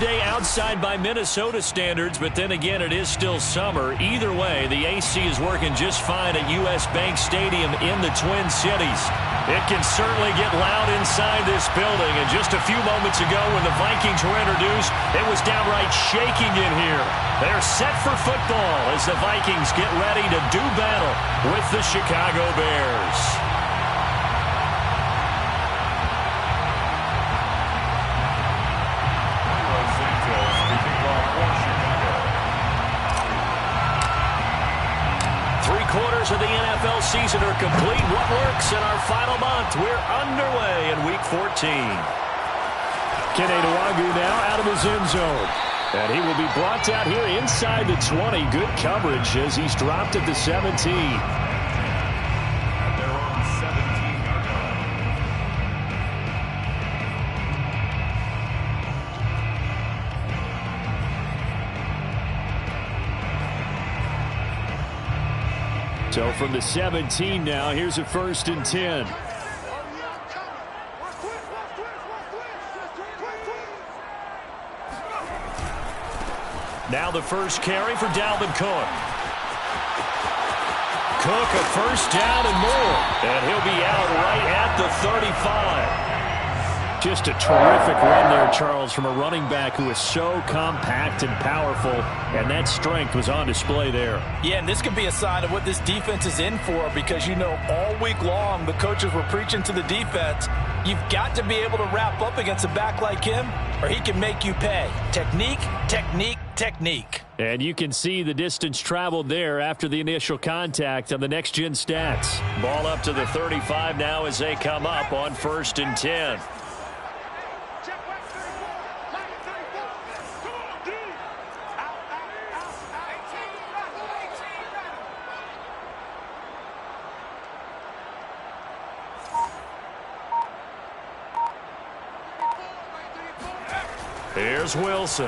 day outside by Minnesota standards, but then again, it is still summer. Either way, the AC is working just fine at U.S. Bank Stadium in the Twin Cities. It can certainly get loud inside this building, and just a few moments ago when the Vikings were introduced, it was downright shaking in here. They're set for football as the Vikings get ready to do battle with the Chicago Bears. Of the NFL season are complete. What works in our final month? We're underway in Week 14. Kene Nwangwu now out of his end zone. And he will be brought down here inside the 20. Good coverage as he's dropped at the 17. So from the 17 now, here's a 1st and 10. Now the first carry for Dalvin Cook. Cook a first down and more. And he'll be out right at the 35. Just a terrific run there, Charles, from a running back who is so compact and powerful, and that strength was on display there. Yeah, and this could be a sign of what this defense is in for, because, you know, all week long the coaches were preaching to the defense, you've got to be able to wrap up against a back like him, or he can make you pay. Technique, technique, technique. And you can see the distance traveled there after the initial contact on the next-gen stats. Ball up to the 35 now as they come up on 1st and 10. Here's Wilson.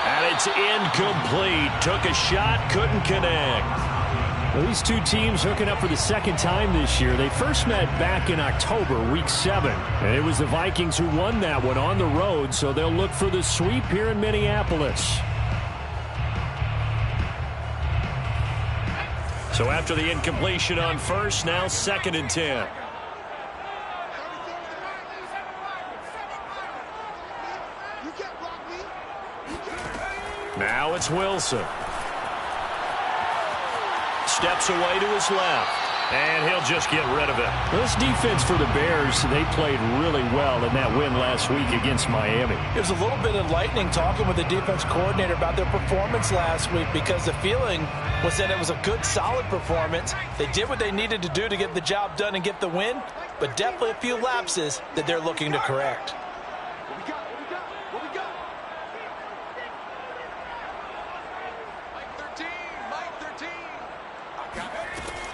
And it's incomplete. Took a shot, couldn't connect. Well, these two teams hooking up for the second time this year. They first met back in October, Week 7. And it was the Vikings who won that one on the road, so they'll look for the sweep here in Minneapolis. So after the incompletion on first, now 2nd and 10. Now it's Wilson. Steps away to his left. And he'll just get rid of it. This defense for the Bears, they played really well in that win last week against Miami. It was a little bit enlightening talking with the defense coordinator about their performance last week, because the feeling was that it was a good, solid performance. They did what they needed to do to get the job done and get the win, but definitely a few lapses that they're looking to correct.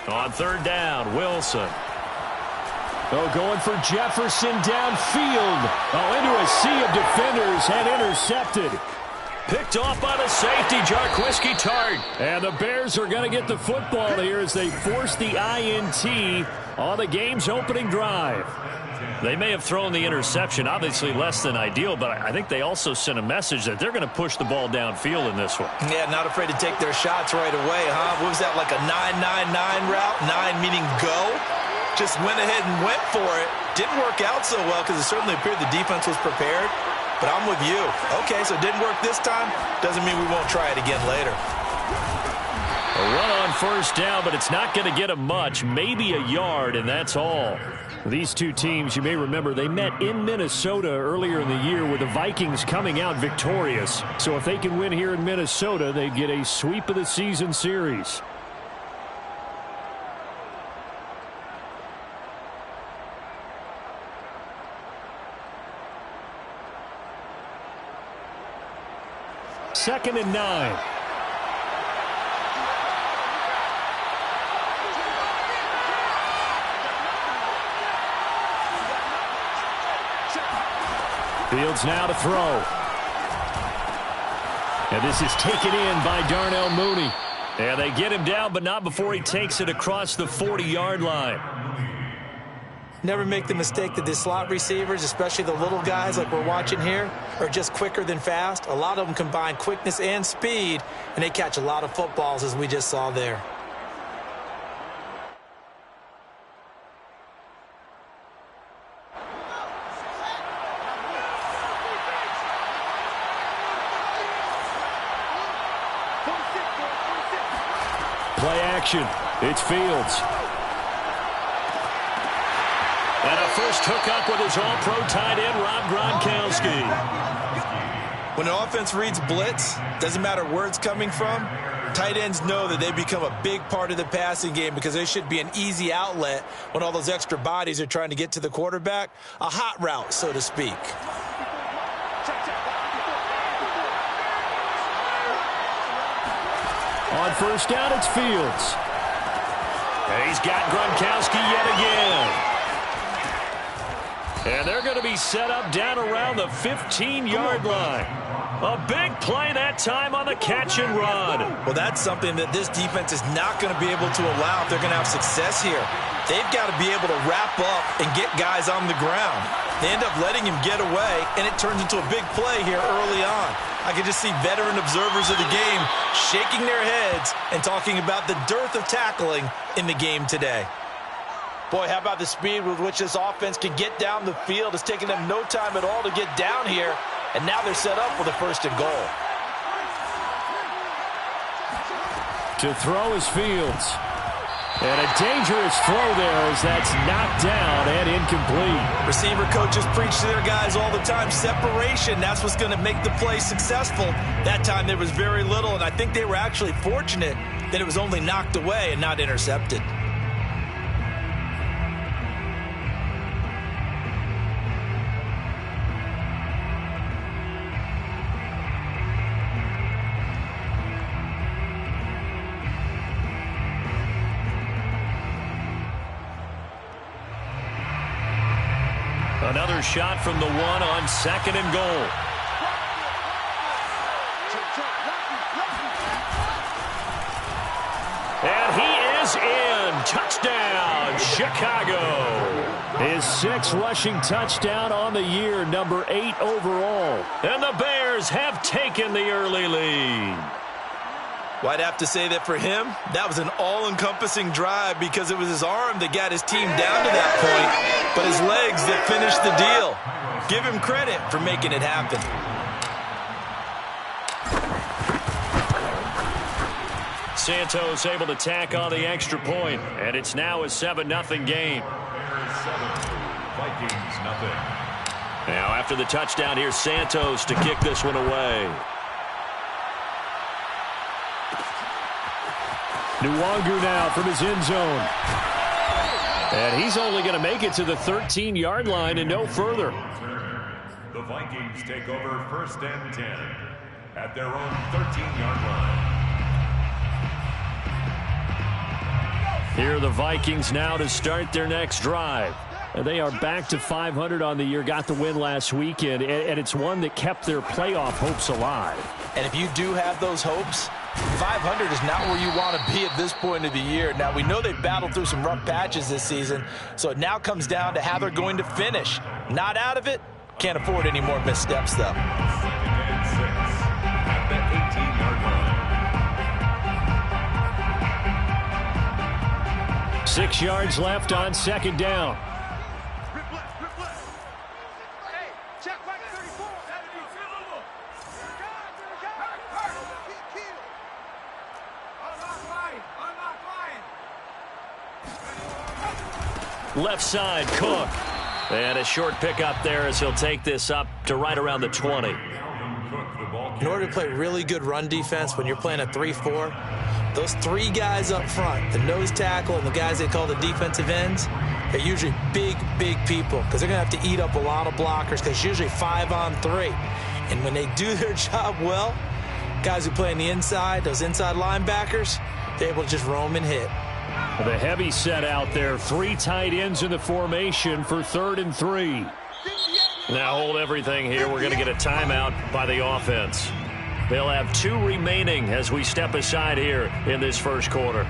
On 3rd down, Wilson. Oh, going for Jefferson downfield. Oh, into a sea of defenders and intercepted. Picked off by the safety, Jarquiski Tart. And the Bears are going to get the football here as they force the INT on the game's opening drive. They may have thrown the interception, obviously less than ideal, but I think they also sent a message that they're going to push the ball downfield in this one. Yeah, not afraid to take their shots right away, huh? What was that, like a 9-9-9 route? 9 meaning go? Just went ahead and went for it. Didn't work out so well because it certainly appeared the defense was prepared. But I'm with you. Okay, so it didn't work this time. Doesn't mean we won't try it again later. A run on 1st down, but it's not going to get them much. Maybe a yard, and that's all. These two teams, you may remember, they met in Minnesota earlier in the year with the Vikings coming out victorious. So if they can win here in Minnesota, they get a sweep of the season series. Second and 9. Fields now to throw. And this is taken in by Darnell Mooney. And they get him down, but not before he takes it across the 40-yard line. never make the mistake that the slot receivers, especially the little guys like we're watching here, are just quicker than fast. A lot of them combine quickness and speed, and they catch a lot of footballs, as we just saw there. Play action. It's Fields. And a first hookup with his all-pro tight end, Rob Gronkowski. When an offense reads blitz, doesn't matter where it's coming from, tight ends know that they become a big part of the passing game because they should be an easy outlet when all those extra bodies are trying to get to the quarterback. A hot route, so to speak. On first down, it's Fields. And he's got Gronkowski yet again. And they're going to be set up down around the 15-yard line. A big play that time on the catch and run. Well, that's something that this defense is not going to be able to allow if they're going to have success here. They've got to be able to wrap up and get guys on the ground. They end up letting him get away, and it turns into a big play here early on. I can just see veteran observers of the game shaking their heads and talking about the dearth of tackling in the game today. Boy, how about the speed with which this offense can get down the field? It's taken them no time at all to get down here, and now they're set up with a first and goal. To throw is Fields. And a dangerous throw there as that's knocked down and incomplete. Receiver coaches preach to their guys all the time. Separation, that's what's going to make the play successful. That time there was very little, and I think they were actually fortunate that it was only knocked away and not intercepted. Another shot from the one on second and goal. And he is in. Touchdown, Chicago. His sixth rushing touchdown on the year, number 8 overall. And the Bears have taken the early lead. Well, I'd have to say that for him, that was an all-encompassing drive because it was his arm that got his team down to that point, but his legs that finished the deal. Give him credit for making it happen. Santos able to tack on the extra point, and it's now a 7-0 game. Vikings nothing. Now after the touchdown, here's Santos to kick this one away. Nwangu now from his end zone. And he's only going to make it to the 13-yard line and no further. The Vikings take over first and 10 at their own 13-yard line. Here are the Vikings now to start their next drive. And they are back to 500 on the year, got the win last weekend, and it's one that kept their playoff hopes alive. And if you do have those hopes, 500 is not where you want to be at this point of the year. Now, we know they've battled through some rough patches this season, so it now comes down to how they're going to finish. Not out of it, can't afford any more missteps, though. 2nd and 6 at the 18-yard line. 6 yards left on second down. Left side, Cook. And a short pickup there as he'll take this up to right around the 20. In order to play really good run defense when you're playing a 3-4, those 3 guys up front, the nose tackle and the guys they call the defensive ends, they're usually big, big people because they're going to have to eat up a lot of blockers because it's usually 5-on-3. And when they do their job well, guys who play on the inside, those inside linebackers, they're able to just roam and hit. The heavy set out there. 3 tight ends in the formation for 3rd and 3. Now hold everything here. We're going to get a timeout by the offense. They'll have 2 remaining as we step aside here in this first quarter.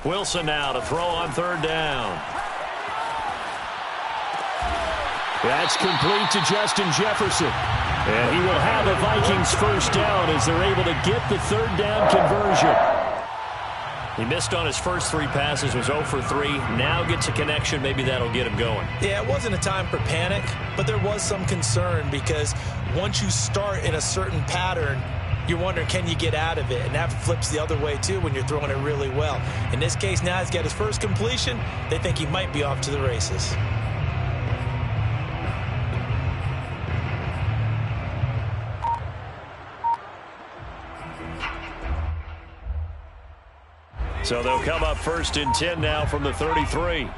Wilson now to throw on third down. That's complete to Justin Jefferson. And he will have a Vikings first down as they're able to get the third down conversion. He missed on his first 3 passes, was 0 for 3. Now gets a connection. Maybe that'll get him going. Yeah, it wasn't a time for panic, but there was some concern because once you start in a certain pattern, you're wondering, can you get out of it? And that flips the other way, too, when you're throwing it really well. In this case, now he's got his first completion. They think he might be off to the races. So they'll come up first and 10 now from the 33.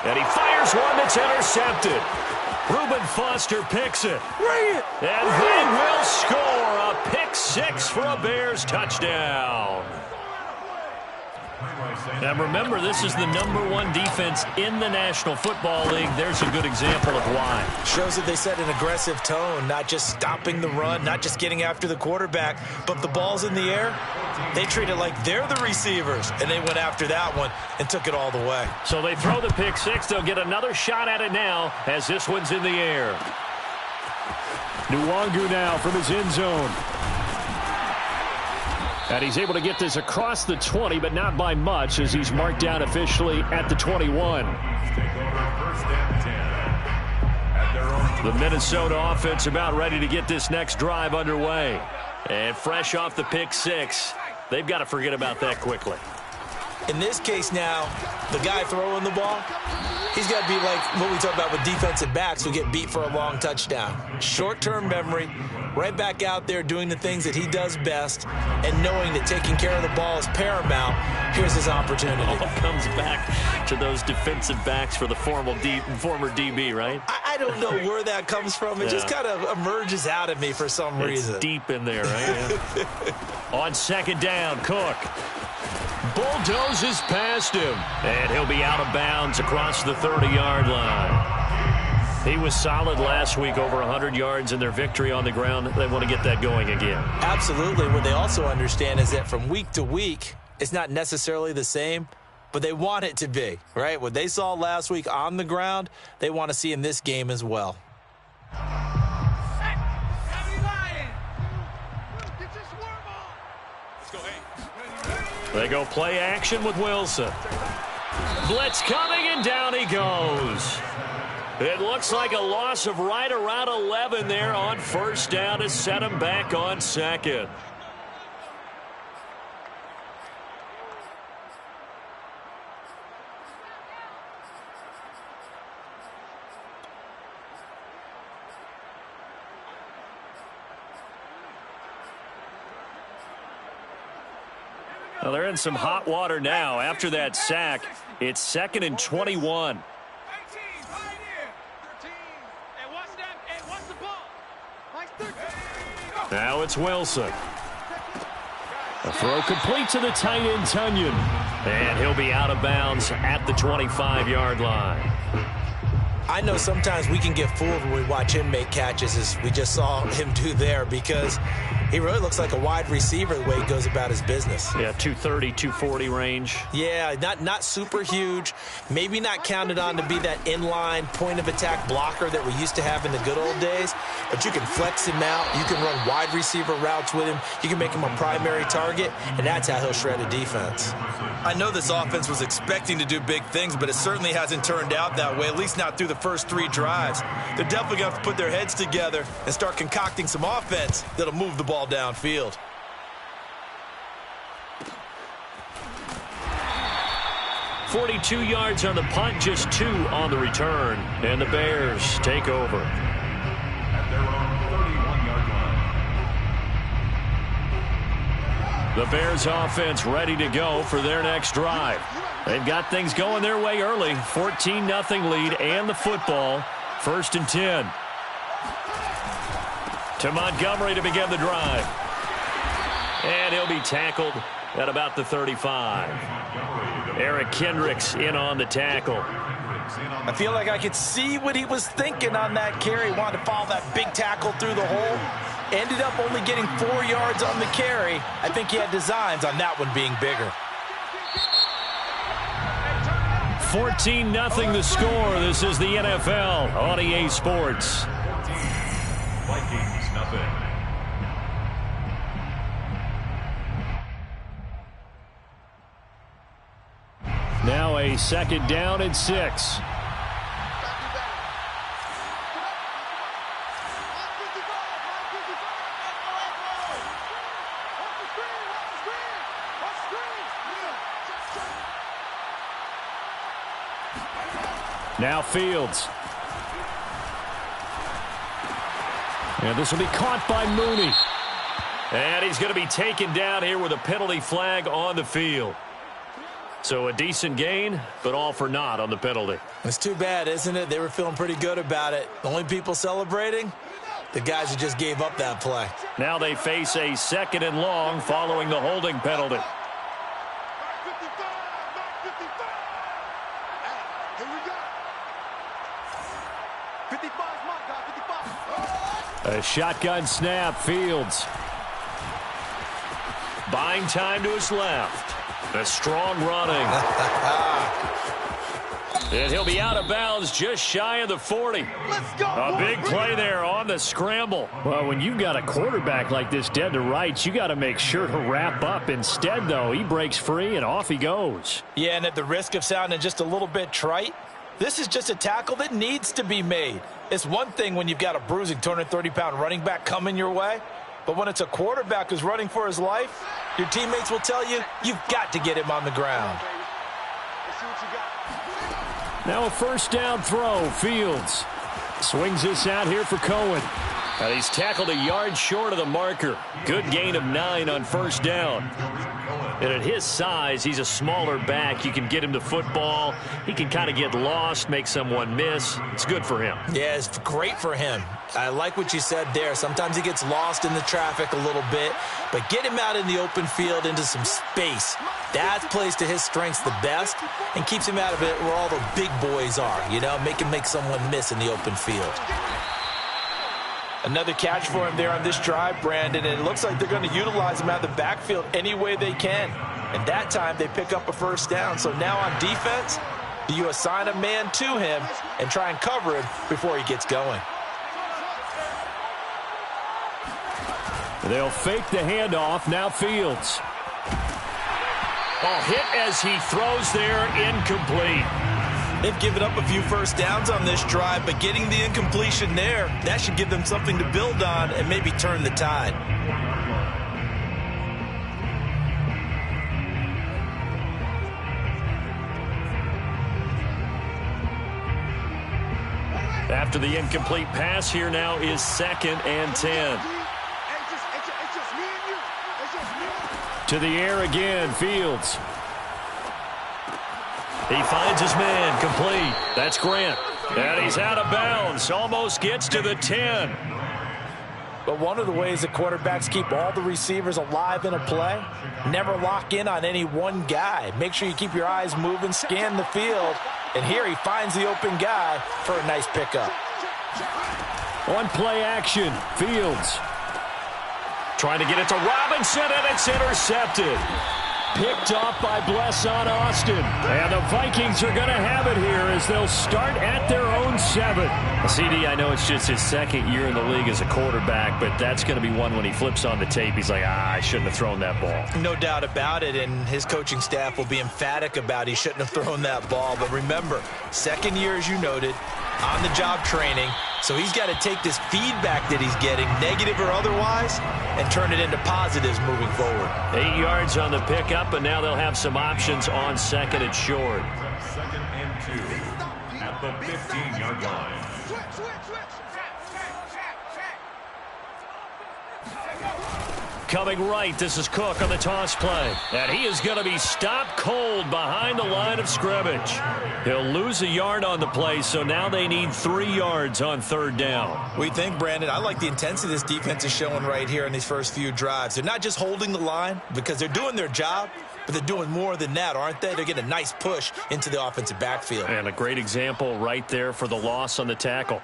And he fires one that's intercepted. Reuben Foster picks it. And they will score a pick 6 for a Bears touchdown. And remember, this is the #1 defense in the National Football League. There's a good example of why. Shows that they set an aggressive tone, not just stopping the run, not just getting after the quarterback, but the ball's in the air. They treat it like they're the receivers, and they went after that one and took it all the way. So they throw the pick 6. They'll get another shot at it now as this one's in the air. Nwangu now from his end zone. And he's able to get this across the 20, but not by much as he's marked down officially at the 21. The Minnesota offense about ready to get this next drive underway. And fresh off the pick 6, they've got to forget about that quickly. In this case now, the guy throwing the ball, he's got to be like what we talk about with defensive backs who get beat for a long touchdown. Short-term memory, right back out there doing the things that he does best, and knowing that taking care of the ball is paramount. Here's his opportunity. It all comes back to those defensive backs for the former DB, right? I don't know where that comes from. It just kind of emerges out of me for some reason. It's deep in there, right? Yeah. On second down, Cook bulldozes past him, and he'll be out of bounds across the 30-yard line. He was solid last week, over 100 yards in their victory on the ground. They want to get that going again. Absolutely. What they also understand is that from week to week, it's not necessarily the same, but they want it to be, right? What they saw last week on the ground, they want to see in this game as well. They go play action with Wilson. Blitz coming, and down he goes. It looks like a loss of right around 11 there on first down to set him back on second. Well, they're in some hot water now. After that sack, it's 2nd and 21. Now it's Wilson. A throw complete to the tight end, Tunyon. And he'll be out of bounds at the 25-yard line. I know sometimes we can get fooled when we watch him make catches, as we just saw him do there, because he really looks like a wide receiver the way he goes about his business. Yeah, 230, 240 range. Yeah, not super huge. Maybe not counted on to be that inline point-of-attack blocker that we used to have in the good old days, but you can flex him out. You can run wide receiver routes with him. You can make him a primary target, and that's how he'll shred a defense. I know this offense was expecting to do big things, but it certainly hasn't turned out that way, at least not through the first 3 drives. They're definitely going to have to put their heads together and start concocting some offense that'll move the ball downfield. .42 yards on the punt, just 2 on the return. And the Bears take over. At their own 31-yard line. The Bears offense ready to go for their next drive. They've got things going their way early. 14-0 lead and the football. 1st and 10. To Montgomery to begin the drive. And he'll be tackled at about the 35. Eric Kendricks in on the tackle. I feel like I could see what he was thinking on that carry. He wanted to follow that big tackle through the hole. Ended up only getting 4 yards on the carry. I think he had designs on that one being bigger. 14-0 the score. This is the NFL on EA Sports. Vikings, nothing. Now a 2nd down and 6. Now Fields. And this will be caught by Mooney. And he's going to be taken down here with a penalty flag on the field. So a decent gain, but all for naught on the penalty. It's too bad, isn't it? They were feeling pretty good about it. The only people celebrating, the guys who just gave up that play. Now they face a 2nd and long following the holding penalty. A shotgun snap, Fields. Buying time to his left. A strong running. And he'll be out of bounds just shy of the 40. Let's go. A big play there on the scramble. Well, when you've got a quarterback like this dead to rights, you got to make sure to wrap up. Instead, though, he breaks free and off he goes. Yeah, and at the risk of sounding just a little bit trite, this is just a tackle that needs to be made. It's one thing when you've got a bruising 230-pound running back coming your way, but when it's a quarterback who's running for his life, your teammates will tell you, you've got to get him on the ground. Now a 1st down throw. Fields swings this out here for Cohen. And he's tackled a yard short of the marker. Good gain of 9 on 1st down. And at his size, he's a smaller back. You can get him the football. He can kind of get lost, make someone miss. It's good for him. Yeah, it's great for him. I like what you said there. Sometimes he gets lost in the traffic a little bit, but get him out in the open field into some space. That plays to his strengths the best and keeps him out of it where all the big boys are, you know, make him make someone miss in the open field. Another catch for him there on this drive, Brandon, and it looks like they're going to utilize him out of the backfield any way they can. And that time they pick up a 1st down. So now on defense, do you assign a man to him and try and cover him before he gets going? They'll fake the handoff. Now Fields. Hit as he throws there, incomplete. They've given up a few 1st downs on this drive, but getting the incompletion there, that should give them something to build on and maybe turn the tide. After the incomplete pass, here now is 2nd and 10. To the air again, Fields. He finds his man, complete. That's Grant. And he's out of bounds, almost gets to the 10. But one of the ways that quarterbacks keep all the receivers alive in a play, never lock in on any one guy. Make sure you keep your eyes moving, scan the field. And here he finds the open guy for a nice pickup. On play action, Fields. Trying to get it to Robinson, and it's intercepted. Picked off by Blesson Austin. And the Vikings are going to have it here as they'll start at their own 7. CD, I know it's just his 2nd year in the league as a quarterback, but that's going to be one when he flips on the tape. He's like, I shouldn't have thrown that ball. No doubt about it, and his coaching staff will be emphatic about he shouldn't have thrown that ball. But remember, 2nd year, as you noted, on-the-job training. So he's got to take this feedback that he's getting, negative or otherwise, and turn it into positives moving forward. 8 yards on the pickup, and now they'll have some options on 2nd and short. 2nd and 2 at the 15-yard line. Coming right, this is Cook on the toss play. And he is going to be stopped cold behind the line of scrimmage. He'll lose a yard on the play, so now they need 3 yards on 3rd down. We think, Brandon, I like the intensity this defense is showing right here in these first few drives. They're not just holding the line because they're doing their job, but they're doing more than that, aren't they? They're getting a nice push into the offensive backfield. And a great example right there for the loss on the tackle.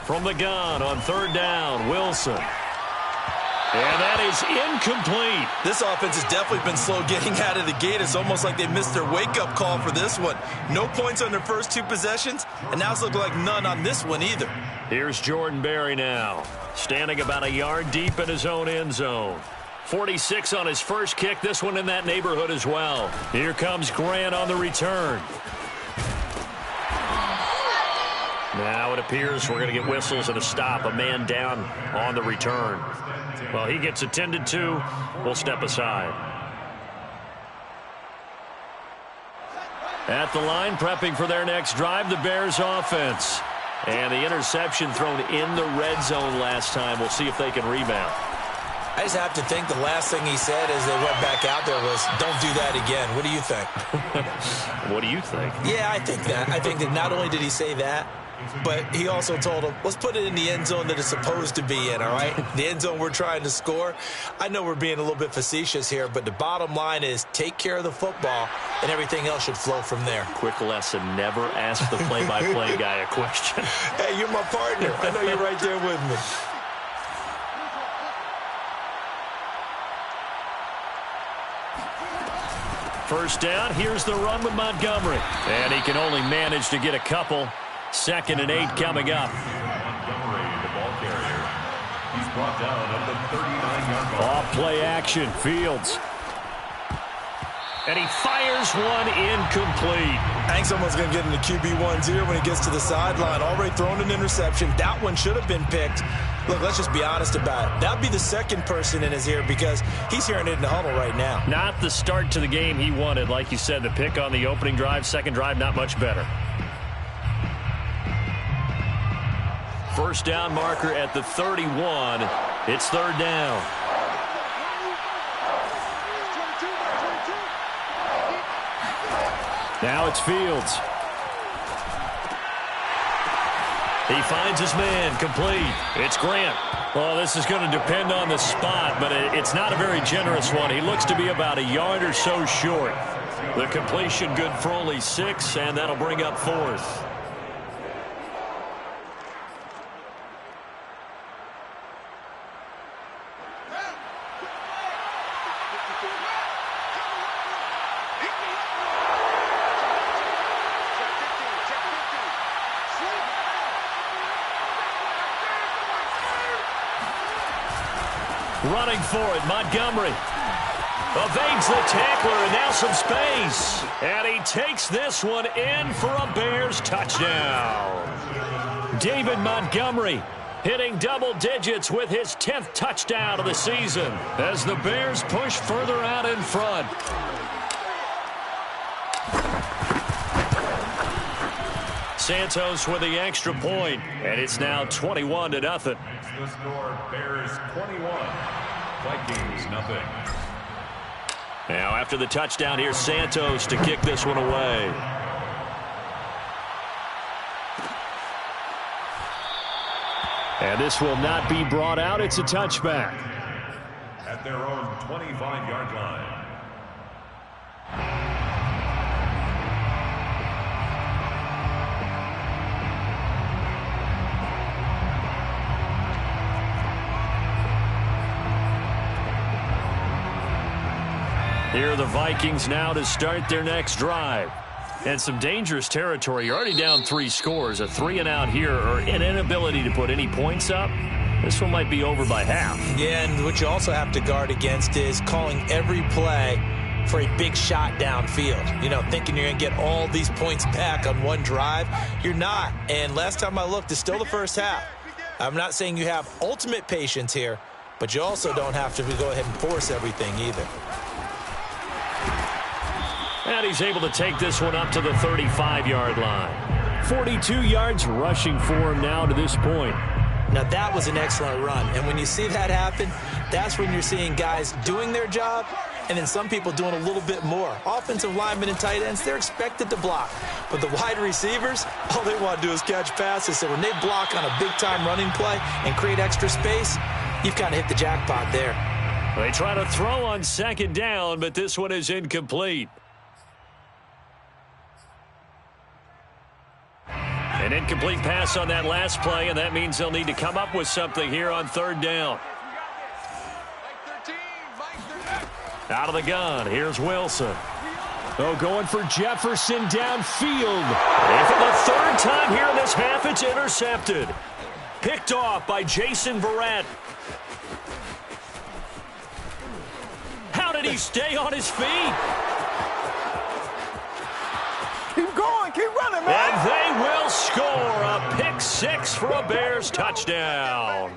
From the gun on third down, Wilson. And that is incomplete. This offense has definitely been slow getting out of the gate. It's almost like they missed their wake-up call for this one. No points on their first two possessions, and now it's looking like none on this one either. Here's Jordan Berry now, standing about a yard deep in his own end zone. 46 on his first kick, this one in that neighborhood as well. Here comes Grant on the return. Now it appears we're going to get whistles and a stop, a man down on the return. Well, he gets attended to. We'll step aside. At the line, prepping for their next drive, the Bears offense. And the interception thrown in the red zone last time. We'll see if they can rebound. I just have to think the last thing he said as they went back out there was, don't do that again. What do you think? What do you think? Yeah, I think that. I think that not only did he say that, but he also told him, let's put it in the end zone that it's supposed to be in, all right? The end zone we're trying to score. I know we're being a little bit facetious here, but the bottom line is take care of the football, and everything else should flow from there. Quick lesson, never ask the play-by-play guy a question. Hey, you're my partner. I know you're right there with me. First down, here's the run with Montgomery. And he can only manage to get a couple. 2nd and 8 coming up. Montgomery, the ball carrier. He's brought down at the 39-yard line. Off play action, Fields. And he fires one incomplete. I think someone's going to get into QB1's ear when he gets to the sideline. Already thrown an interception. That one should have been picked. Look, let's just be honest about it. That would be the second person in his ear because he's hearing it in the huddle right now. Not the start to the game he wanted. Like you said, the pick on the opening drive, second drive, not much better. First down marker at the 31. It's third down. Now it's Fields. He finds his man, complete. It's Grant. Well, this is going to depend on the spot, but it's not a very generous one. He looks to be about a yard or so short. The completion good for only 6, and that'll bring up 4th. Running for it, Montgomery. Evades the tackler, and now some space. And he takes this one in for a Bears touchdown. David Montgomery hitting double digits with his 10th touchdown of the season as the Bears push further out in front. Santos with the extra point, and it's now 21-0. The score, Bears 21, Vikings nothing. Now after the touchdown, here's Santos to kick this one away. And this will not be brought out. It's a touchback. At their own 25-yard line. Here are the Vikings now to start their next drive. And some dangerous territory. You're already down 3 scores. A 3-and-out here, or an inability to put any points up. This one might be over by half. Yeah, and what you also have to guard against is calling every play for a big shot downfield. You know, thinking you're going to get all these points back on one drive. You're not. And last time I looked, it's still the first half. I'm not saying you have ultimate patience here, but you also don't have to go ahead and force everything either. And he's able to take this one up to the 35-yard line. 42 yards rushing for him now to this point. Now, that was an excellent run. And when you see that happen, that's when you're seeing guys doing their job and then some people doing a little bit more. Offensive linemen and tight ends, they're expected to block. But the wide receivers, all they want to do is catch passes. So when they block on a big-time running play and create extra space, you've kind of hit the jackpot there. They try to throw on second down, but this one is incomplete. An incomplete pass on that last play, and that means they'll need to come up with something here on third down. Out of the gun, here's Wilson. Oh, going for Jefferson downfield. And for the third time here in this half, it's intercepted. Picked off by Jason Verrett. How did he stay on his feet? Keep going, keep running, man. And they will score a pick six for a Bears touchdown.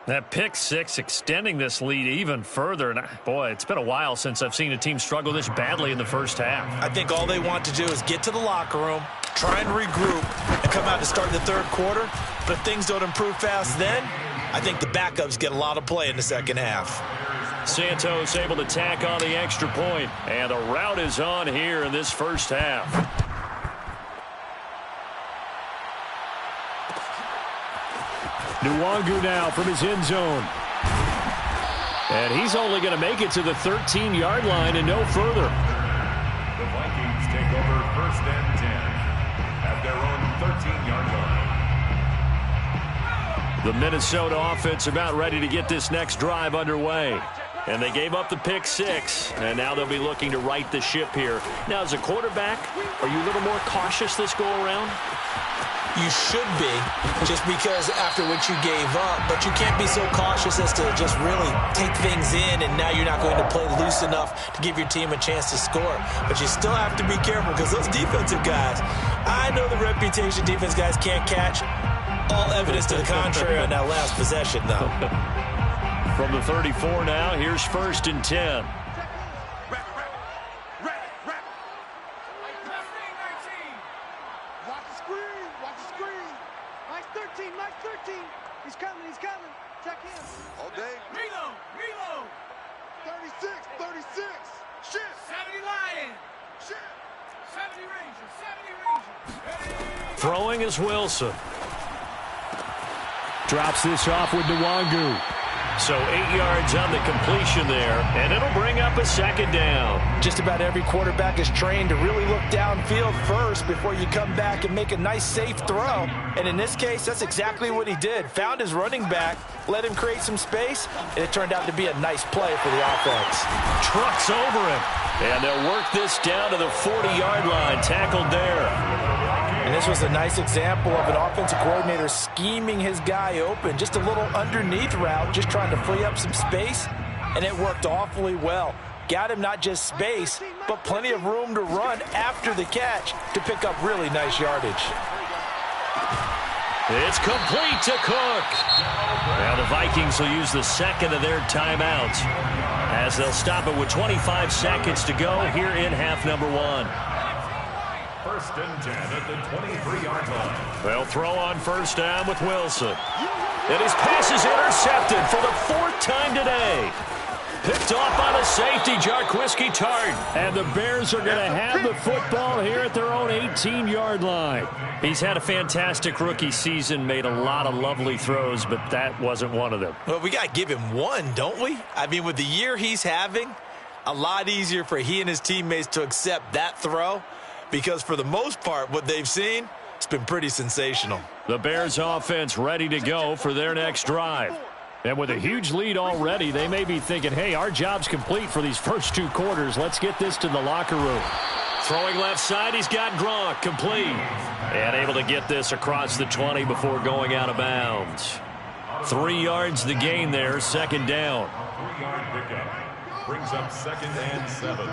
That pick six extending this lead even further. And boy, it's been a while since I've seen a team struggle this badly in the first half. I think all they want to do is get to the locker room, try and regroup, and come out to start the third quarter. But if things don't improve fast then, I think the backups get a lot of play in the second half. Santos able to tack on the extra point. And the route is on here in this first half. Nwangu now from his end zone. And he's only going to make it to the 13-yard line and no further. The Vikings take over first and 10 at their own 13-yard line. The Minnesota offense about ready to get this next drive underway. And they gave up the pick six, and now they'll be looking to right the ship here. Now, as a quarterback, are you a little more cautious this go-around? You should be, just because after what you gave up, but you can't be so cautious as to just really take things in, and now you're not going to play loose enough to give your team a chance to score. But you still have to be careful, because those defensive guys, I know the reputation defense guys can't catch. All evidence to the contrary on that last possession, though. From the 34 now, here's first and 10. He's coming. Check him. AllDay. Reload. 36. Shit. 70 Lion. Shit. 70 Ranger. Throwing is Wilson. Drops this off with Nwangu. So 8 yards on the completion there, and it'll bring up a second down. Just about every quarterback is trained to really look downfield first before you come back and make a nice, safe throw. And in this case, that's exactly what he did. Found his running back, let him create some space, and it turned out to be a nice play for the offense. Trucks over him, and they'll work this down to the 40-yard line. Tackled there. And this was a nice example of an offensive coordinator scheming his guy open. Just a little underneath route, just trying to free up some space, and it worked awfully well. Got him not just space, but plenty of room to run after the catch to pick up really nice yardage. It's complete to Cook. Now the Vikings will use the second of their timeouts as they'll stop it with 25 seconds to go here in half number one. First and 10 at the 23-yard line. They'll throw on first down with Wilson. And his pass is intercepted for the fourth time today. Picked off on a safety, Jarquiski Tart. And the Bears are going to have the football here at their own 18-yard line. He's had a fantastic rookie season, made a lot of lovely throws, but that wasn't one of them. Well, we got to give him one, don't we? I mean, with the year he's having, a lot easier for he and his teammates to accept that throw. Because for the most part, what they've seen, it's been pretty sensational. The Bears offense ready to go for their next drive. And with a huge lead already, they may be thinking, hey, our job's complete for these first two quarters. Let's get this to the locker room. Throwing left side, he's got Gronk complete. And able to get this across the 20 before going out of bounds. 3 yards the gain there, second down. 3-yard pickup brings up second and 7.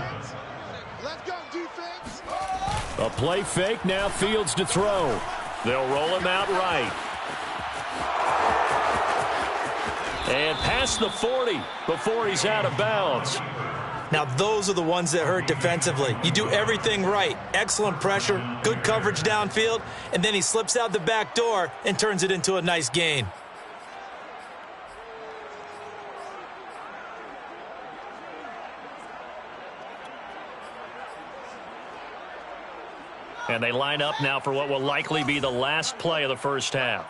Let's go, defense. A play fake, now Fields to throw. They'll roll him out right. And past the 40 before he's out of bounds. Now, those are the ones that hurt defensively. You do everything right. Excellent pressure, good coverage downfield, and then he slips out the back door and turns it into a nice gain. And they line up now for what will likely be the last play of the first half.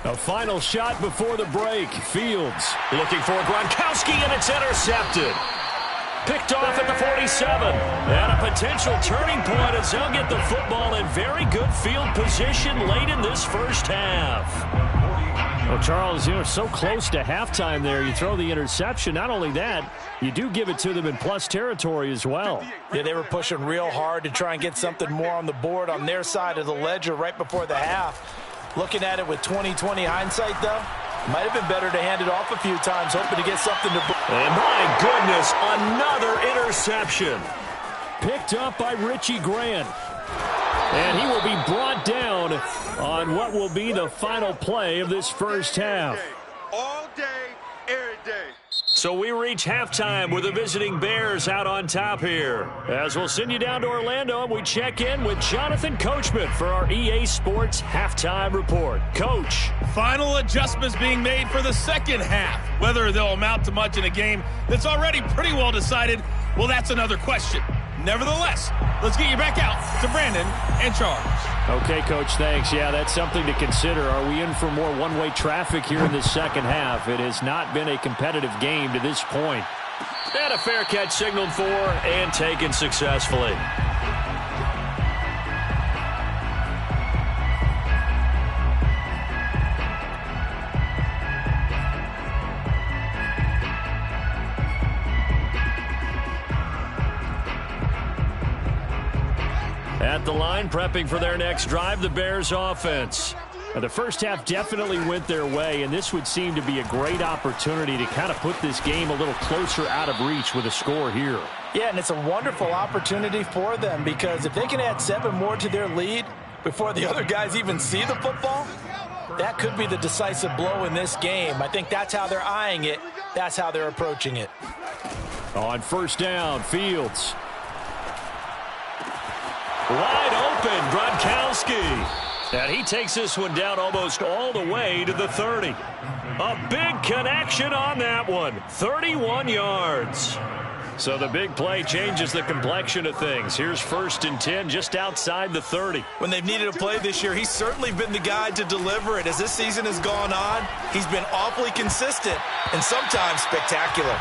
A final shot before the break. Fields looking for Gronkowski, and it's intercepted. Picked off at the 47. And a potential turning point as they'll get the football in very good field position late in this first half. Well, Charles, you're so close to halftime there. You throw the interception. Not only that, you do give it to them in plus territory as well. Yeah, they were pushing real hard to try and get something more on the board on their side of the ledger right before the half. Looking at it with 20/20 hindsight, though, might have been better to hand it off a few times, hoping to get something to... And my goodness, another interception. Picked up by Richie Grant. And he will be brought down on what will be the final play of this first half. All day, every day. So we reach halftime with the visiting Bears out on top here. As we'll send you down to Orlando, and we check in with Jonathan Coachman for our EA Sports Halftime Report. Coach. Final adjustments being made for the second half. Whether they'll amount to much in a game that's already pretty well decided, well, that's another question. Nevertheless, let's get you back out to Brandon and Charles. Okay, Coach, thanks. Yeah, that's something to consider. Are we in for more one-way traffic here in the second half? It has not been a competitive game to this point. And a fair catch signaled for and taken successfully. At the line, prepping for their next drive, the Bears offense. Now, the first half definitely went their way, and this would seem to be a great opportunity to kind of put this game a little closer out of reach with a score here. Yeah, and it's a wonderful opportunity for them because if they can add 7 more to their lead before the other guys even see the football, that could be the decisive blow in this game. I think that's how they're eyeing it. That's how they're approaching it. On first down, Fields. Wide open, Gronkowski. And he takes this one down almost all the way to the 30. A big connection on that one. 31 yards. So the big play changes the complexion of things. Here's 1st and 10 just outside the 30. When they've needed a play this year, he's certainly been the guy to deliver it. As this season has gone on, he's been awfully consistent and sometimes spectacular.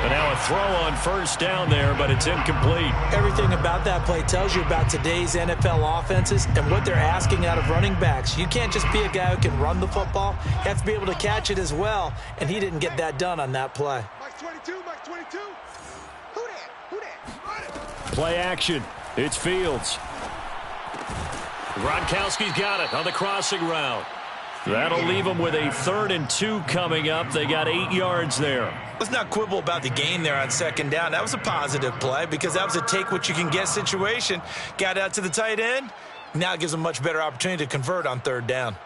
And now a throw on first down there, but it's incomplete. Everything about that play tells you about today's NFL offenses and what they're asking out of running backs. You can't just be a guy who can run the football. You have to be able to catch it as well, and he didn't get that done on that play. Mike 22, Mike 22. Who that? Who that? Play action. It's Fields. Gronkowski's got it on the crossing route. That'll leave them with a 3rd and 2 coming up. They got 8 yards there. Let's not quibble about the gain there on 2nd down. That was a positive play because that was a take-what-you-can-get situation. Got out to the tight end. Now it gives them a much better opportunity to convert on 3rd down.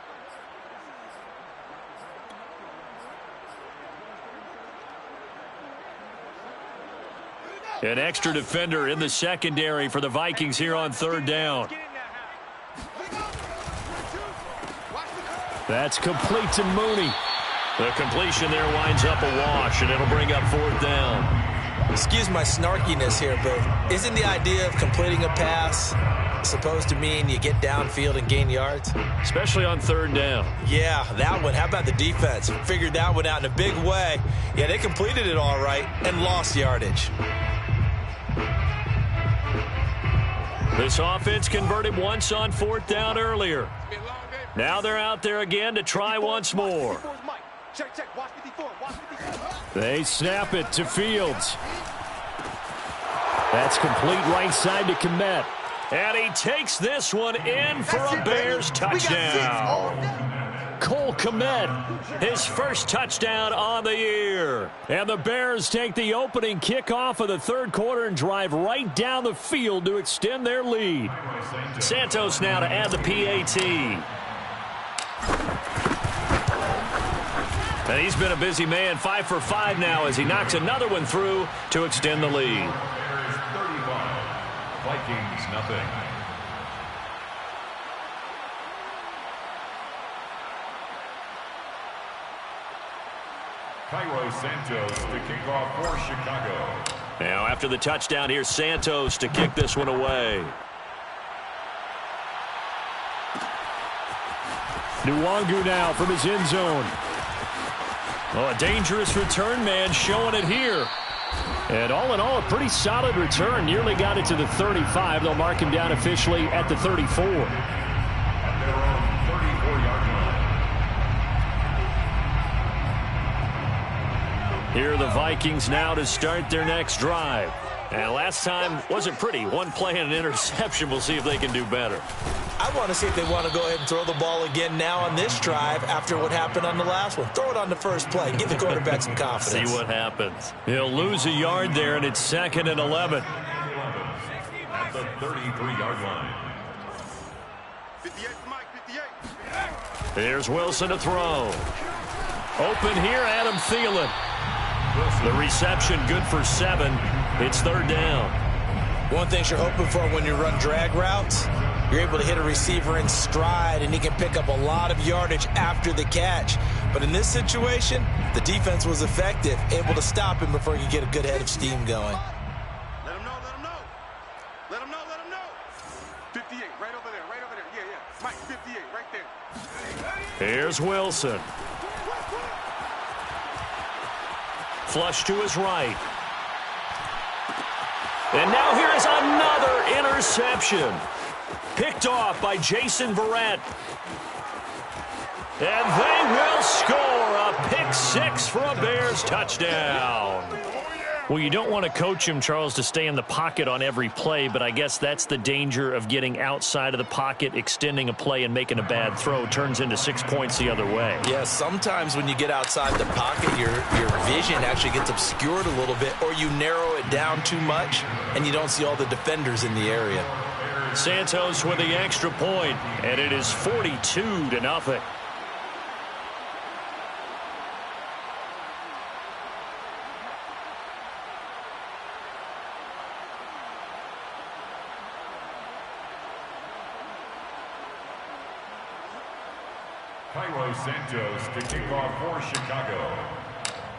An extra defender in the secondary for the Vikings here on 3rd down. That's complete to Mooney. The completion there winds up a wash, and it'll bring up 4th down. Excuse my snarkiness here, but isn't the idea of completing a pass supposed to mean you get downfield and gain yards? Especially on 3rd down. Yeah, that one. How about the defense? Figured that one out in a big way. Yeah, they completed it all right and lost yardage. This offense converted once on 4th down earlier. Now they're out there again to try once more. They snap it to Fields. That's complete right side to Kmet. And he takes this one in for a Bears touchdown. Cole Kmet, his first touchdown on the year. And the Bears take the opening kickoff of the 3rd quarter and drive right down the field to extend their lead. Santos now to add the PAT. And he's been a busy man, 5 for 5 now as he knocks another one through to extend the lead. Bears 31, Vikings nothing. Cairo Santos to kick off for Chicago. Now after the touchdown, here's Santos to kick this one away. Nwangu now from his end zone. Oh, a dangerous return man showing it here. And all in all, a pretty solid return. Nearly got it to the 35. They'll mark him down officially at the 34. At their own 34-yard line. Here are the Vikings now to start their next drive. And last time wasn't pretty. One play and an interception. We'll see if they can do better. I want to see if they want to go ahead and throw the ball again now on this drive after what happened on the last one. Throw it on the first play. Give the quarterback some confidence. See what happens. He'll lose a yard there, and it's 2nd and 11. At the 33-yard line. 58, Mike, 58. Here's Wilson to throw. Open here, Adam Thielen. The reception good for 7. It's 3rd down. One thing you're hoping for when you run drag routes, you're able to hit a receiver in stride, and he can pick up a lot of yardage after the catch. But in this situation, the defense was effective, able to stop him before he could get a good head of steam going. Let him know, let him know. Let him know, let him know. 58, right over there, right over there. Yeah, yeah. Mike, 58, right there. Here's Wilson. Flush to his right. And now here is another interception. Picked off by Jason Verrett. And they will score a pick 6 for a Bears touchdown. Well, you don't want to coach him, Charles, to stay in the pocket on every play, but I guess that's the danger of getting outside of the pocket, extending a play, and making a bad throw. Turns into 6 points the other way. Yeah, sometimes when you get outside the pocket, your vision actually gets obscured a little bit, or you narrow it down too much, and you don't see all the defenders in the area. Santos with the extra point, and it is 42-0. Cairo Santos to kick off for Chicago.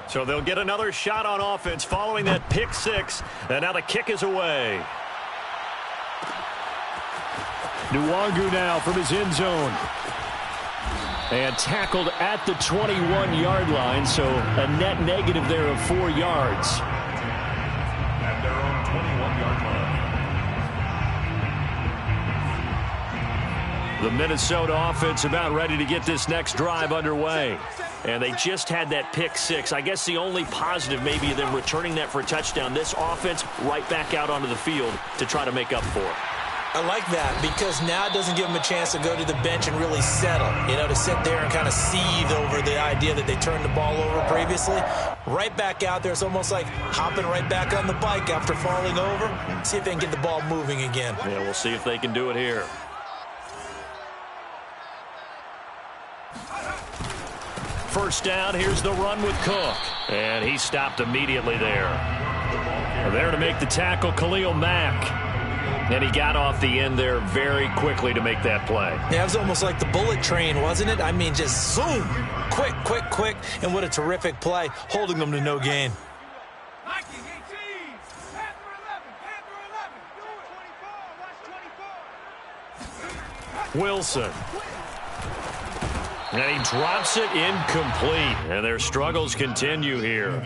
So they'll get another shot on offense following that pick 6, and now the kick is away. Nwangu now from his end zone. And tackled at the 21-yard line, so a net negative there of 4 yards. At their own 21-yard line. The Minnesota offense about ready to get this next drive underway. And they just had that pick 6. I guess the only positive maybe of them returning that for a touchdown. This offense right back out onto the field to try to make up for it. I like that because now it doesn't give them a chance to go to the bench and really settle, to sit there and kind of seethe over the idea that they turned the ball over previously. Right back out there, it's almost like hopping right back on the bike after falling over. See if they can get the ball moving again. Yeah, we'll see if they can do it here. First down, here's the run with Cook. And he stopped immediately there. There to make the tackle, Khalil Mack. And he got off the end there very quickly to make that play. Yeah, it was almost like the bullet train, wasn't it? I mean, just zoom. Quick, quick, quick. And what a terrific play, holding them to no gain. Wilson. And he drops it incomplete. And their struggles continue here.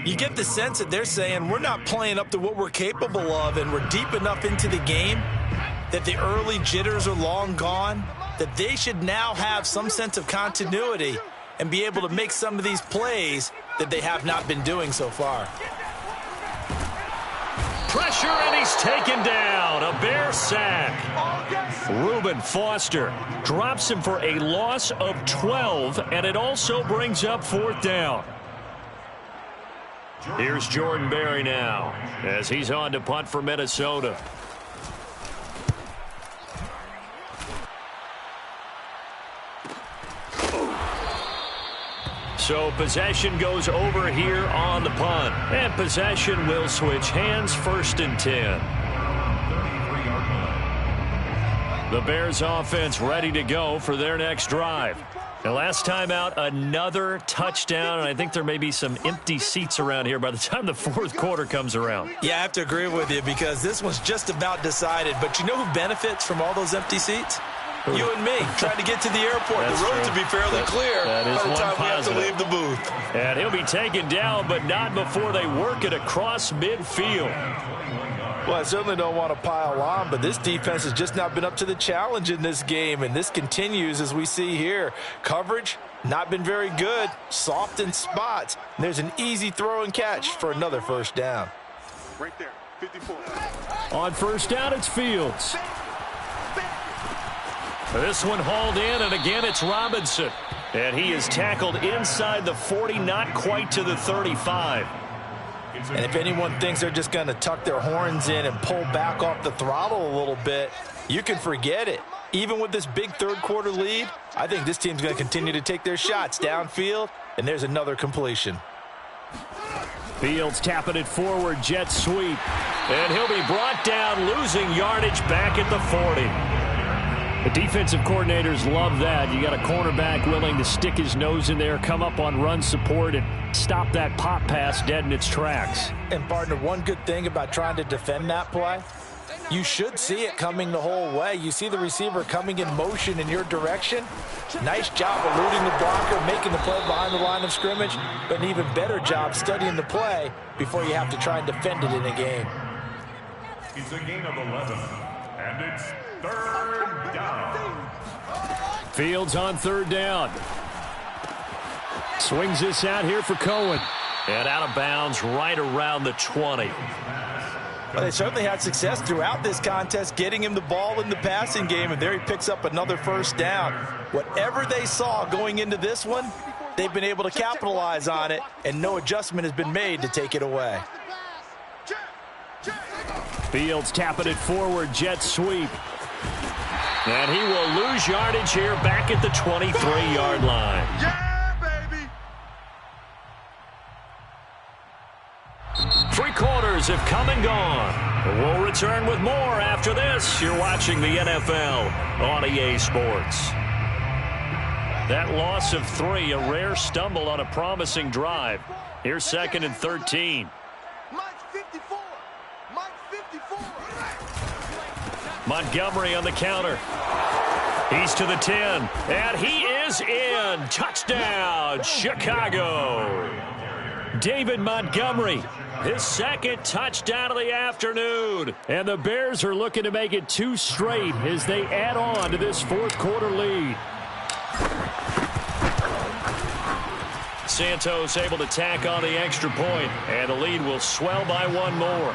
You get the sense that they're saying we're not playing up to what we're capable of, and we're deep enough into the game that the early jitters are long gone, that they should now have some sense of continuity and be able to make some of these plays that they have not been doing so far. Pressure, and he's taken down. A Bear sack. Reuben Foster drops him for a loss of 12, and it also brings up 4th down. Here's Jordan Berry now as he's on to punt for Minnesota. So possession goes over here on the punt. And possession will switch hands, 1st and 10. The Bears offense ready to go for their next drive. And last time out, another touchdown, and I think there may be some empty seats around here by the time the 4th quarter comes around. Yeah, I have to agree with you because this one's just about decided. But you know who benefits from all those empty seats? You and me, trying to get to the airport. The road to be fairly clear by the time we have to leave the booth. And he'll be taken down, but not before they work it across midfield. Well, I certainly don't want to pile on, but this defense has just not been up to the challenge in this game, and this continues as we see here. Coverage, not been very good, soft in spots. And there's an easy throw and catch for another first down. Right there, 54. On first down, it's Fields. This one hauled in, and again it's Robinson. And he is tackled inside the 40, not quite to the 35. And if anyone thinks they're just going to tuck their horns in and pull back off the throttle a little bit, you can forget it. Even with this big third-quarter lead, I think this team's going to continue to take their shots downfield, and there's another completion. Fields tapping it forward, jet sweep. And he'll be brought down, losing yardage back at the 40. The defensive coordinators love that. You got a cornerback willing to stick his nose in there, come up on run support, and stop that pop pass dead in its tracks. And, partner, one good thing about trying to defend that play, you should see it coming the whole way. You see the receiver coming in motion in your direction. Nice job eluding the blocker, making the play behind the line of scrimmage, but an even better job studying the play before you have to try and defend it in a game. It's a gain of 11, and it's third down. Fields on third down. Swings this out here for Cohen. And out of bounds right around the 20. Well, they certainly had success throughout this contest getting him the ball in the passing game, and there he picks up another first down. Whatever they saw going into this one, they've been able to capitalize on it, and no adjustment has been made to take it away. Fields tapping it forward, jet sweep. And he will lose yardage here back at the 23-yard line. Yeah, baby! 3 quarters have come and gone. We'll return with more after this. You're watching the NFL on EA Sports. That loss of 3, a rare stumble on a promising drive. Here's 2nd and 13. Montgomery on the counter. He's to the 10, and he is in. Touchdown, Chicago. David Montgomery, his 2nd touchdown of the afternoon. And the Bears are looking to make it 2 straight as they add on to this 4th-quarter lead. Santos able to tack on the extra point, and the lead will swell by 1 more. 49,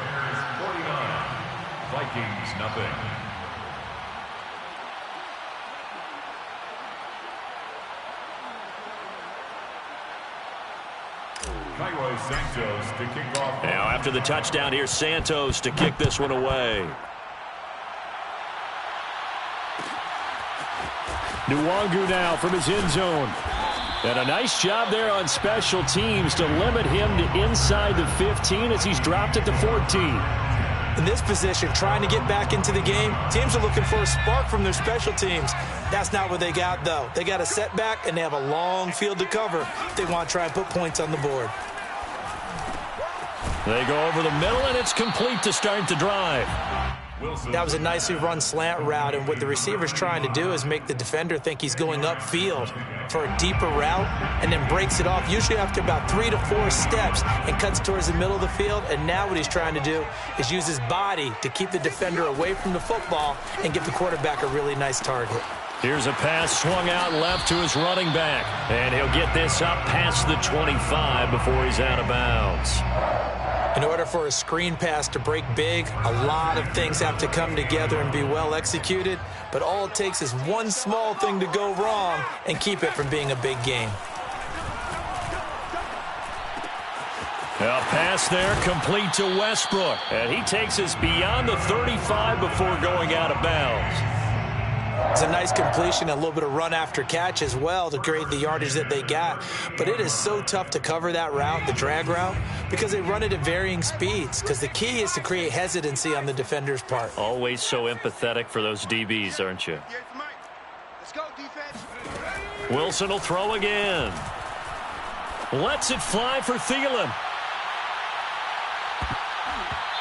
Vikings nothing. Santos to kick off. Now after the touchdown, here's Santos to kick this one away. Nwangu now from his end zone. And a nice job there on special teams to limit him to inside the 15 as he's dropped at the 14. In this position, trying to get back into the game, teams are looking for a spark from their special teams. That's not what they got, though. They got a setback, and they have a long field to cover if they want to try and put points on the board. They go over the middle, and it's complete to start the drive. That was a nicely run slant route, and what the receiver's trying to do is make the defender think he's going upfield for a deeper route and then breaks it off, usually after about 3 to 4 steps, and cuts towards the middle of the field. And now what he's trying to do is use his body to keep the defender away from the football and give the quarterback a really nice target. Here's a pass swung out left to his running back, and he'll get this up past the 25 before he's out of bounds. In order for a screen pass to break big, a lot of things have to come together and be well executed, but all it takes is one small thing to go wrong and keep it from being a big game. A pass there complete to Westbrook, and he takes us beyond the 35 before going out of bounds. It's a nice completion, a little bit of run after catch as well to create the yardage that they got. But it is so tough to cover that route, the drag route, because they run it at varying speeds. Because the key is to create hesitancy on the defender's part. Always so empathetic for those DBs, aren't you? Let's go, defense. Wilson will throw again. Lets it fly for Thielen.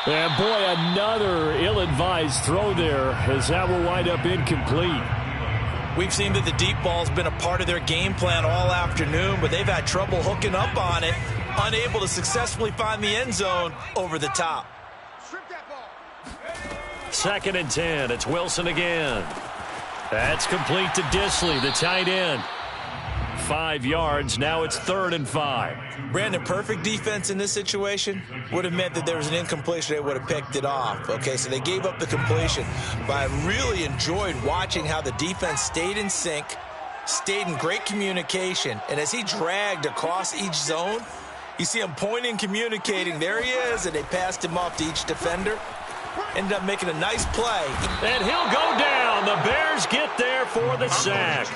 And boy, another ill-advised throw there as that will wind up incomplete. We've seen that the deep ball's been a part of their game plan all afternoon, but they've had trouble hooking up on it, unable to successfully find the end zone over the top. 2nd and 10. It's Wilson again. That's complete to Disley, the tight end. 5 yards. Now it's 3rd and 5. Brandon, perfect defense in this situation would have meant that there was an incompletion. They would have picked it off. Okay, so they gave up the completion. But I really enjoyed watching how the defense stayed in sync, stayed in great communication. And as he dragged across each zone, you see him pointing, communicating. There he is, and they passed him off to each defender. Ended up making a nice play. And he'll go down. The Bears get there for the sack.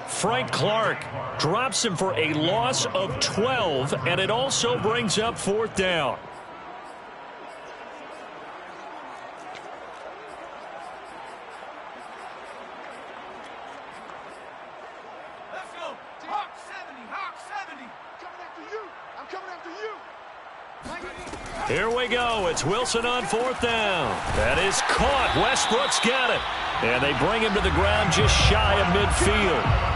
Frank Clark drops him for a loss of 12, and it also brings up 4th down. Let's go. Hawk 70, Hawk 70. Coming after you. I'm coming after you. Here we go. It's Wilson on 4th down. That is caught. Westbrook's got it. And they bring him to the ground just shy of midfield.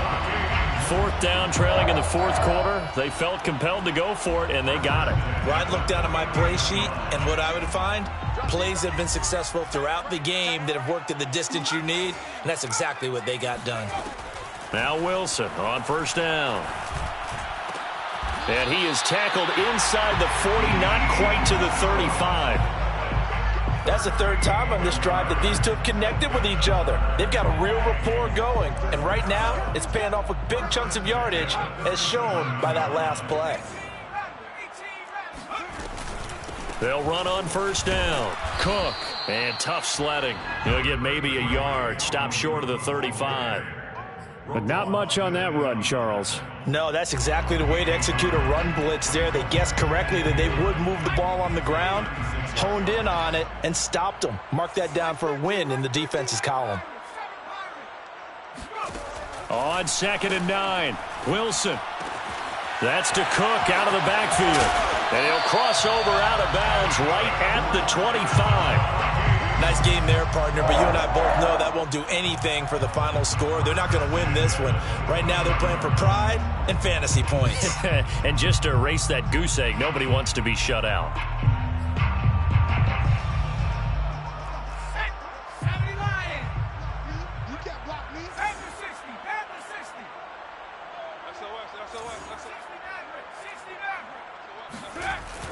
4th down, trailing in the 4th quarter. They felt compelled to go for it, and they got it. Well, I'd look down at my play sheet, and what I would find, plays have been successful throughout the game that have worked at the distance you need, and that's exactly what they got done. Now Wilson on 1st down. And he is tackled inside the 40, not quite to the 35. That's the 3rd time on this drive that these two have connected with each other. They've got a real rapport going. And right now, it's paying off with big chunks of yardage, as shown by that last play. They'll run on 1st down. Cook. And tough sledding. He'll get maybe a yard. Stop short of the 35. But not much on that run, Charles. No, that's exactly the way to execute a run blitz there. They guessed correctly that they would move the ball on the ground, honed in on it, and stopped them. Mark that down for a win in the defense's column. On 2nd and 9, Wilson. That's to Cook out of the backfield. And he'll cross over out of bounds right at the 25. Nice game there, partner, but you and I both know that won't do anything for the final score. They're not going to win this one. Right now they're playing for pride and fantasy points. And just to erase that goose egg, nobody wants to be shut out. You can't block me. Back to 60. Back to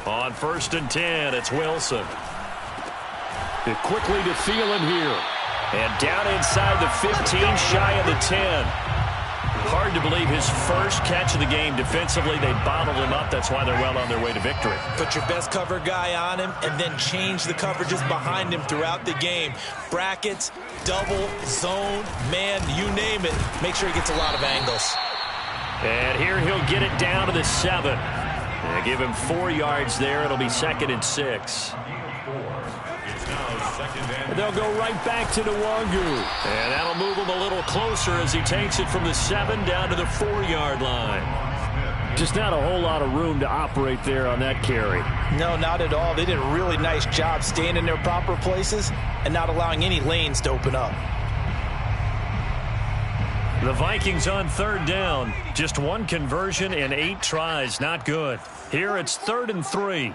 60. On 1st and 10, it's Wilson. It quickly to Thielen here. And down inside the 15, shy of the 10. Hard to believe his first catch of the game defensively. They bottled him up. That's why they're well on their way to victory. Put your best cover guy on him and then change the coverages behind him throughout the game. Brackets, double, zone, man, you name it. Make sure he gets a lot of angles. And here he'll get it down to the 7. They give him 4 yards there. It'll be 2nd and 6. And they'll go right back to Nwangu. And that'll move him a little closer as he takes it from the 7 down to the 4-yard line. Just not a whole lot of room to operate there on that carry. No, not at all. They did a really nice job staying in their proper places and not allowing any lanes to open up. The Vikings on 3rd down. Just 1 conversion in 8 tries. Not good. Here it's 3rd and 3.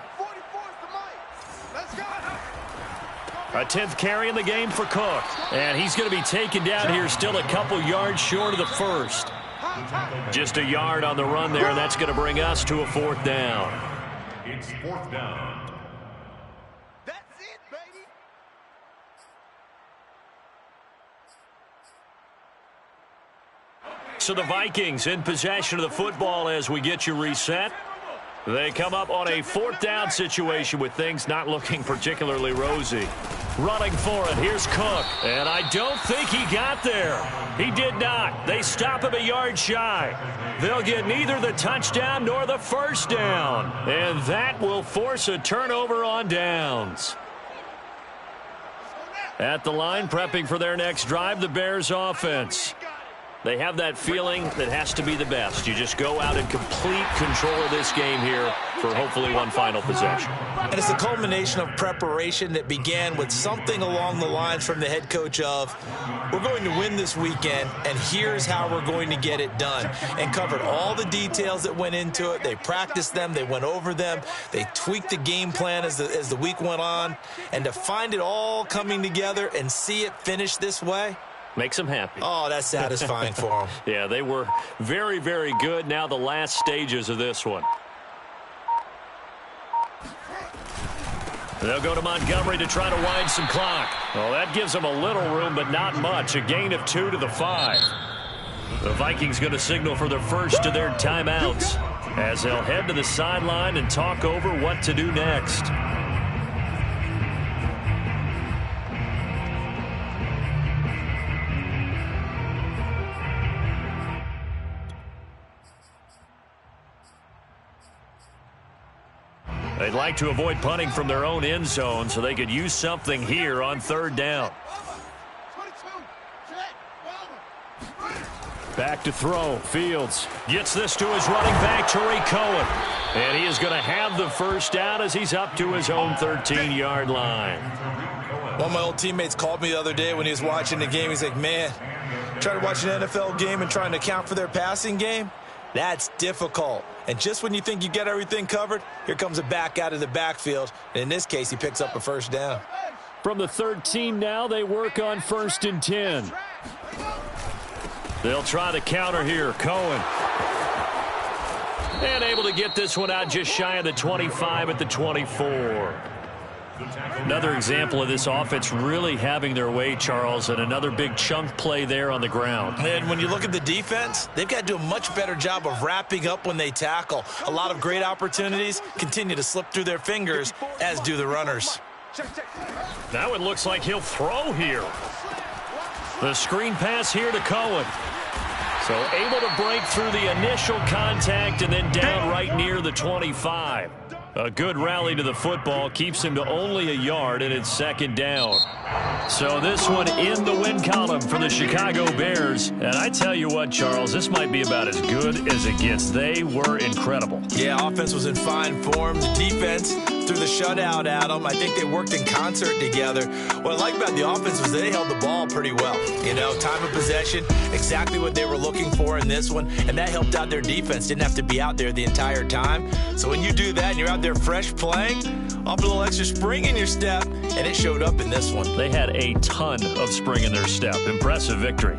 A 10th carry in the game for Cook. And he's going to be taken down here still a couple yards short of the 1st. Just a yard on the run there, and that's going to bring us to a 4th down. It's 4th down. That's it, baby. So the Vikings in possession of the football as we get you reset. They come up on a 4th down situation with things not looking particularly rosy. Running for it, here's Cook. And I don't think he got there. He did not. They stop him a yard shy. They'll get neither the touchdown nor the 1st down. And that will force a turnover on downs. At the line, prepping for their next drive, the Bears offense. They have that feeling that has to be the best. You just go out and complete control of this game here for hopefully one final possession. And it's a culmination of preparation that began with something along the lines from the head coach of, we're going to win this weekend, and here's how we're going to get it done. And covered all the details that went into it. They practiced them. They went over them. They tweaked the game plan as the week went on. And to find it all coming together and see it finish this way, makes them happy. Oh, that's satisfying for them. Yeah, they were very, very good. Now the last stages of this one. They'll go to Montgomery to try to wind some clock. Well, that gives them a little room, but not much. A gain of 2 to the 5. The Vikings going to signal for the first of their timeouts as they'll head to the sideline and talk over what to do next. They'd like to avoid punting from their own end zone so they could use something here on 3rd down. Back to throw. Fields gets this to his running back, Tariq Cohen. And he is going to have the first down as he's up to his own 13-yard line. One of my old teammates called me the other day when he was watching the game. He's like, man, trying to watch an NFL game and trying to account for their passing game? That's difficult. And just when you think you get everything covered, here comes a back out of the backfield. And in this case, he picks up a first down. From the 13 now, they work on 1st and 10. They'll try the counter here. Cohen. And able to get this one out just shy of the 25 at the 24. Another example of this offense really having their way, Charles, and another big chunk play there on the ground. And when you look at the defense, they've got to do a much better job of wrapping up when they tackle. A lot of great opportunities continue to slip through their fingers, as do the runners. Now it looks like he'll throw here. The screen pass here to Cohen. So able to break through the initial contact and then down right near the 25. A good rally to the football keeps him to only a yard, and it's 2nd down. So this one in the win column for the Chicago Bears. And I tell you what, Charles, this might be about as good as it gets. They were incredible. Yeah, offense was in fine form. The defense threw the shutout at them. I think they worked in concert together. What I like about the offense was they held the ball pretty well. You know, time of possession, exactly what they were looking for in this one, and that helped out their defense. Didn't have to be out there the entire time. So when you do that and you're out there fresh playing, off a little extra spring in your step, and it showed up in this one. They had a ton of spring in their step. Impressive victory.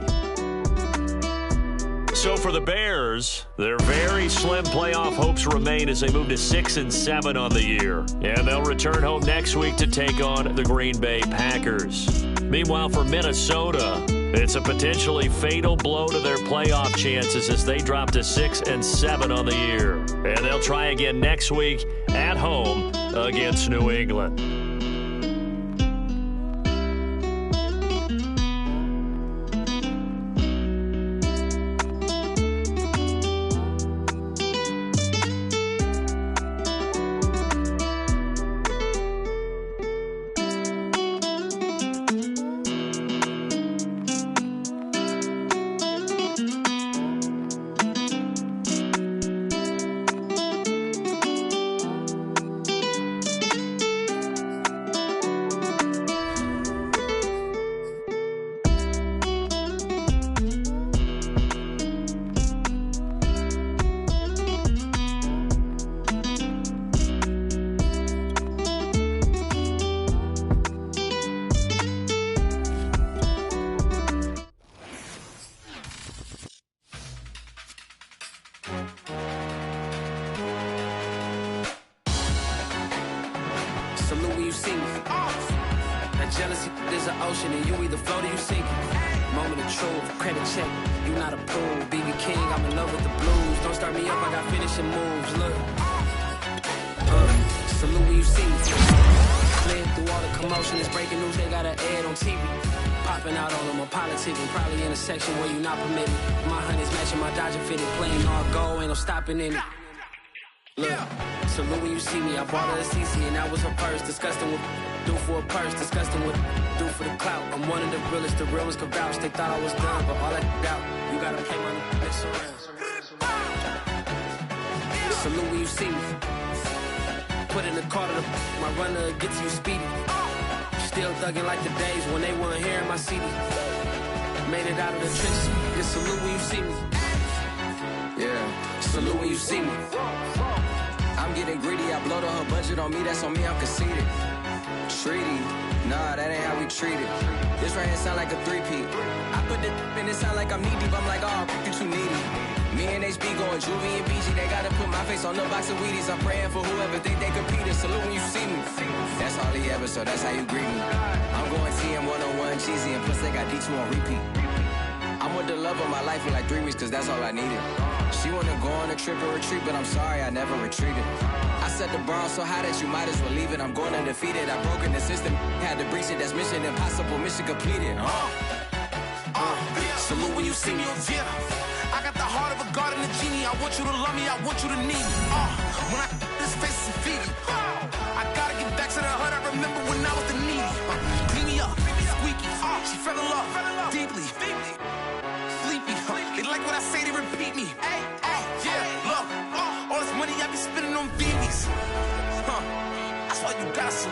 So for the Bears, their very slim playoff hopes remain as they move to 6-7 on the year. And they'll return home next week to take on the Green Bay Packers. Meanwhile, for Minnesota, it's a potentially fatal blow to their playoff chances as they drop to 6-7 on the year. And they'll try again next week at home against New England. Jealousy is an ocean and you either float or you sink. Moment of truth, credit check, you not approved. BB King, I'm in love with the blues. Don't start me up, I got finishing moves. Look, salute when you see me. Playing through all the commotion, it's breaking news, they got an ad on TV. Popping out on them, I'm politicking, probably in a section where you not permitted. My honey's matching my Dodger fitted, playing all go, ain't no stopping in it. Look, salute when you see me. I bought her a CC and that was her purse. Disgusting what do for a purse. Disgusting what do for the clout. I'm one of the realest. The real ones could vouch. They thought I was done, but all that out. You gotta play my next around. Salute when you see me. Put in the car to my runner gets you speedy. Still thugging like the days when they weren't hearing my CD. Made it out of the trenches. Just salute when you see me. Yeah, salute when you see me. I'm getting greedy, I blow to her budget on me, that's on me, I'm conceited. Treaty, nah, that ain't how we treat it. This right here sound like a three-peat. I put the in it sound like I'm knee-deep, I'm like, oh, you too needy. Me and HB going Juvie and BG, they gotta put my face on the box of Wheaties. I'm praying for whoever think they competed. Salute when you see me. That's all he ever, so that's how you greet me. I'm going TM 101 cheesy, and plus they got D2 on repeat. I'm with the love of my life for like 3 weeks, cause that's all I needed. She wanna go on a trip or retreat, but I'm sorry, I never retreated. I set the bar so high that you might as well leave it. I'm going undefeated, I've broken the system, had to breach it, that's mission impossible, mission completed. Salute when you see me, yeah. I got the heart of a god and a genie. I want you to love me, I want you to need me. When I this face is feed me. I gotta get back to the hood, I remember when I was the needy. Clean me up, squeaky, she fell in love, deeply. Sleepy, they like what I say, they repeat me. Yeah, look, all this money I be spending on BBs. That's why you gotta